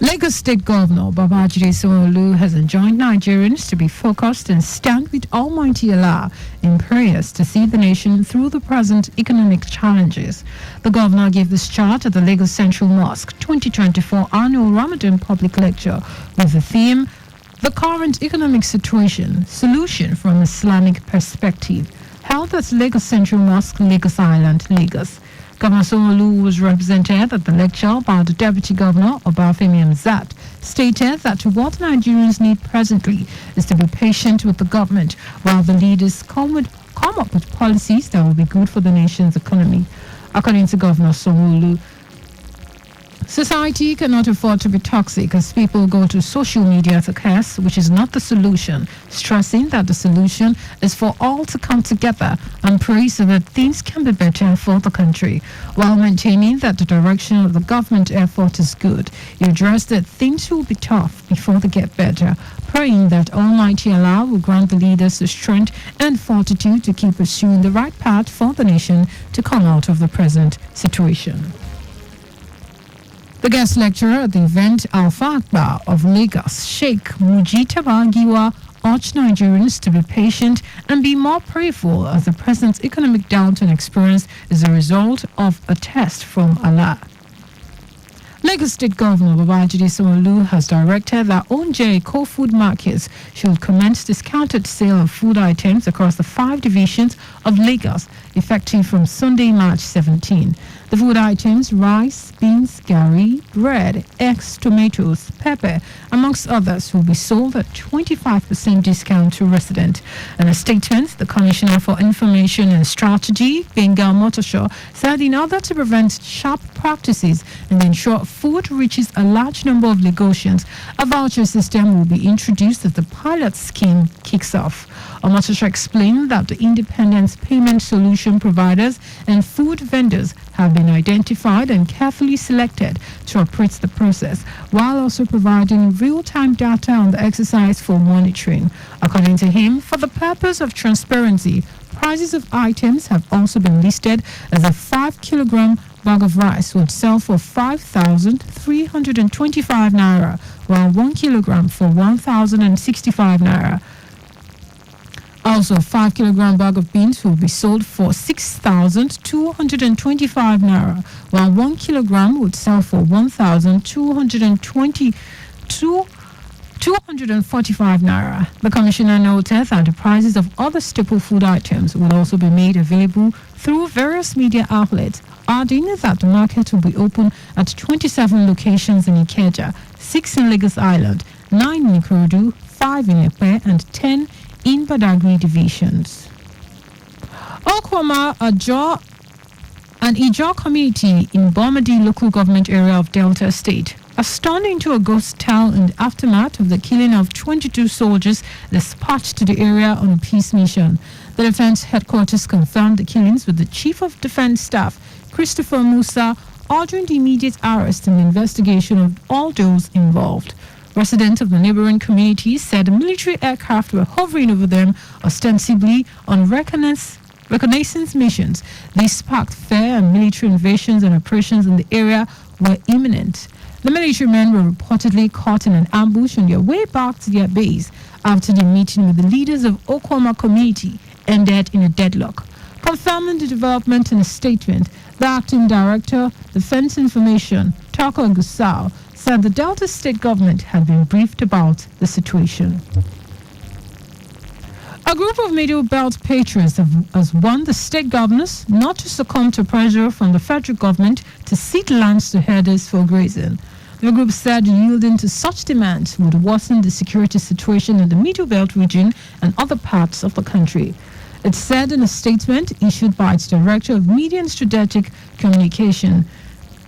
Lagos State Governor Babajide Sanwo-Olu has enjoined Nigerians to be focused and stand with Almighty Allah in prayers to see the nation through the present economic challenges. The governor gave this charge at the Lagos Central Mosque 2024 annual Ramadan public lecture with the theme, The Current Economic Situation, Solution from Islamic Perspective, held at Lagos Central Mosque, Lagos Island, Lagos. Governor Sanwo-Olu was represented at the lecture by the Deputy Governor, Obafemi Hamzat, stated that what Nigerians need presently is to be patient with the government while the leaders come up with policies that will be good for the nation's economy. According to Governor Sanwo-Olu, society cannot afford to be toxic as people go to social media to curse, which is not the solution, stressing that the solution is for all to come together and pray so that things can be better for the country, while maintaining that the direction of the government effort is good. He addressed that things will be tough before they get better, praying that Almighty Allah will grant the leaders the strength and fortitude to keep pursuing the right path for the nation to come out of the present situation. The guest lecturer at the event, Alfa Akbar of Lagos, Sheikh Mujitaba Giwa, urged Nigerians to be patient and be more prayerful as the present economic downturn experience is a result of a test from Allah. Lagos State Governor Babajide Sanwo-Olu has directed that Onje co-food markets should commence discounted sale of food items across the 5 divisions of Lagos, effective from Sunday, March 17. The food items, rice, beans, gari, bread, eggs, tomatoes, pepper, amongst others, will be sold at 25% discount to residents. In a statement, the Commissioner for Information and Strategy, Bengal Motoshaw, said in order to prevent sharp practices and ensure food reaches a large number of Lagosians, a voucher system will be introduced as the pilot scheme kicks off. Motoshaw explained that the independent payment solution providers and food vendors have been identified and carefully selected to operate the process, while also providing real-time data on the exercise for monitoring. According to him, for the purpose of transparency, prices of items have also been listed as a 5-kilogram bag of rice would sell for 5,325 naira, while 1 kilogram for 1,065 naira. Also, 5-kilogram bag of beans will be sold for 6,225 naira, while 1 kilogram would sell for 1,245 naira. The Commissioner noted that the prices of other staple food items will also be made available through various media outlets, adding that the market will be open at 27 locations in Ikeja, 6 in Lagos Island, 9 in Ikorodu, 5 in Epe, and 10 in Badagry divisions. Okwama, an Ijaw community in Bomadi local government area of Delta State, has turned into a ghost town in the aftermath of the killing of 22 soldiers dispatched to the area on a peace mission. The defense headquarters confirmed the killings with the Chief of Defense Staff, Christopher Musa, ordering the immediate arrest and investigation of all those involved. Residents of the neighboring communities said military aircraft were hovering over them, ostensibly on reconnaissance missions. This sparked fear, and military invasions and operations in the area were imminent. The military men were reportedly caught in an ambush on their way back to their base after the meeting with the leaders of Okwama community ended in a deadlock. Confirming the development in a statement, the acting director, Defense Information, Tako Gusau, said the Delta State government had been briefed about the situation. A group of Middle Belt patriots has warned the state governors not to succumb to pressure from the federal government to cede lands to herders for grazing. The group said yielding to such demands would worsen the security situation in the Middle Belt region and other parts of the country. It said in a statement issued by its Director of Media and Strategic Communication,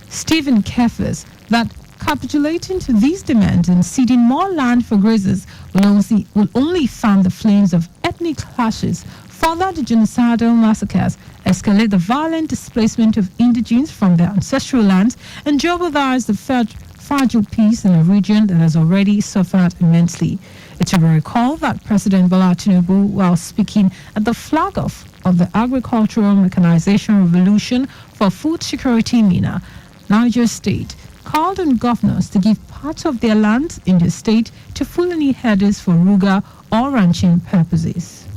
Stephen Kefers, that capitulating to these demands and ceding more land for grazers will only fan the flames of ethnic clashes, further the genocidal massacres, escalate the violent displacement of indigenes from their ancestral lands, and jeopardize the fragile peace in a region that has already suffered immensely. It should be recalled that President Bola Tinubu, while speaking at the flag off of the Agricultural Mechanization Revolution for Food Security Mina, Niger State, called on governors to give parts of their lands in the state to Fulani herders for ruga or ranching purposes.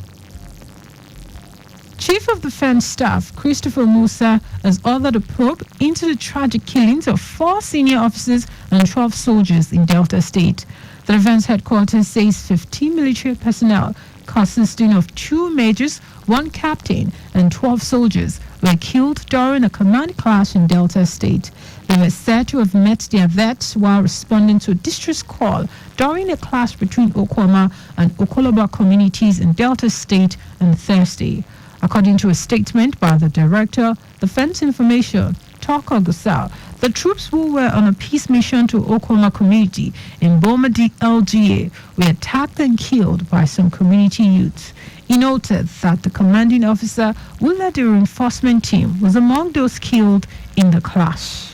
Chief of Defense Staff Christopher Musa has ordered a probe into the tragic killings of 4 senior officers and 12 soldiers in Delta State. The defense headquarters says 15 military personnel consisting of 2 majors, 1 captain, and 12 soldiers were killed during a command clash in Delta State. They were said to have met their vets while responding to a distress call during a clash between Okwama and Okoloba communities in Delta State on Thursday. According to a statement by the Director, Defense Information, Toko Gusau, the troops who were on a peace mission to Okwama community in Bomadi LGA were attacked and killed by some community youths. He noted that the commanding officer who led the reinforcement team was among those killed in the clash.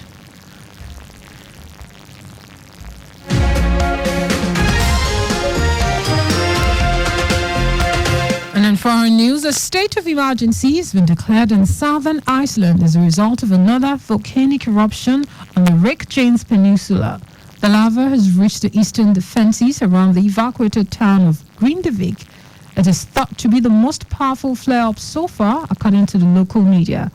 And in foreign news, a state of emergency has been declared in southern Iceland as a result of another volcanic eruption on the Reykjanes Peninsula. The lava has reached the eastern defenses around the evacuated town of Grindavik. It is thought to be the most powerful flare-up so far, according to the local media.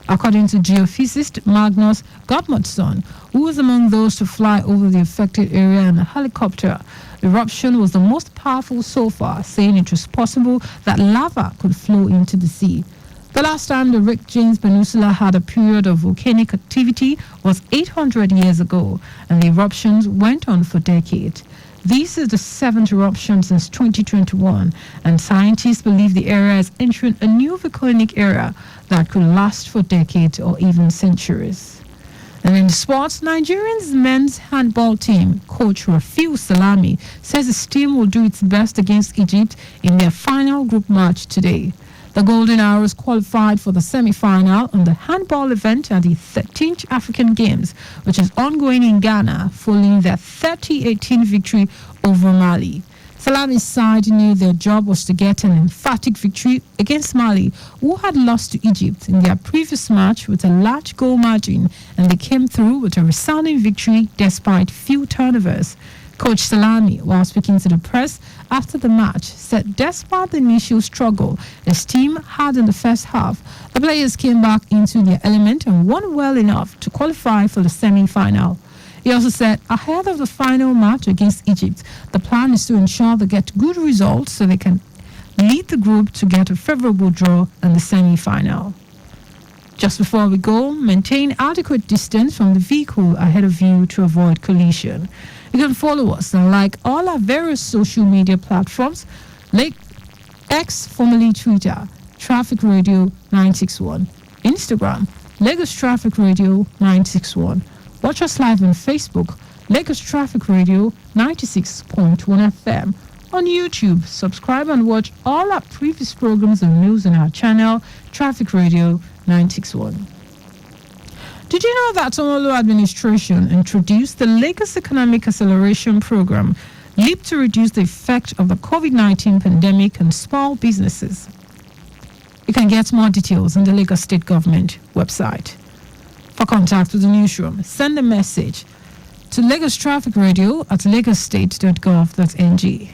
According to geophysicist Magnus Gottmundsson, who was among those to fly over the affected area in a helicopter, the eruption was the most powerful so far, saying it was possible that lava could flow into the sea. The last time the Reykjanes Peninsula had a period of volcanic activity was 800 years ago, and the eruptions went on for decades. This is the 7th eruption since 2021, and scientists believe the area is entering a new volcanic era that could last for decades or even centuries. And in sports, Nigeria's men's handball team coach Rafiu Salami says his team will do its best against Egypt in their final group match today. The Golden Arrows qualified for the semi-final on the handball event at the 13th African Games, which is ongoing in Ghana, following their 30-18 victory over Mali. Salami's side knew their job was to get an emphatic victory against Mali, who had lost to Egypt in their previous match with a large goal margin, and they came through with a resounding victory despite few turnovers. Coach Salami, while speaking to the press after the match, said despite the initial struggle his team had in the first half, the players came back into their element and won well enough to qualify for the semi-final. He also said ahead of the final match against Egypt, the plan is to ensure they get good results so they can lead the group to get a favorable draw in the semi-final. Just before we go, maintain adequate distance from the vehicle ahead of you to avoid collision. You can follow us and like all our various social media platforms, like X, formerly Twitter, Traffic Radio 961, Instagram, Lagos Traffic Radio 961. Watch us live on Facebook, Lagos Traffic Radio 96.1 FM. On YouTube, subscribe and watch all our previous programs and news on our channel, Traffic Radio 961. Did you know that Omolu administration introduced the Lagos Economic Acceleration Program, LEAP, to reduce the effect of the COVID-19 pandemic on small businesses? You can get more details on the Lagos State Government website. For contact with the newsroom, send a message to Lagos Traffic Radio at lagosstate.gov.ng.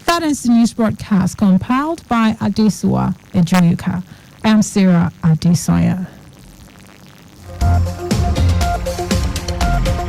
That ends the news broadcast compiled by Adesanya Ejoyuka. I am Sarah Adesanya.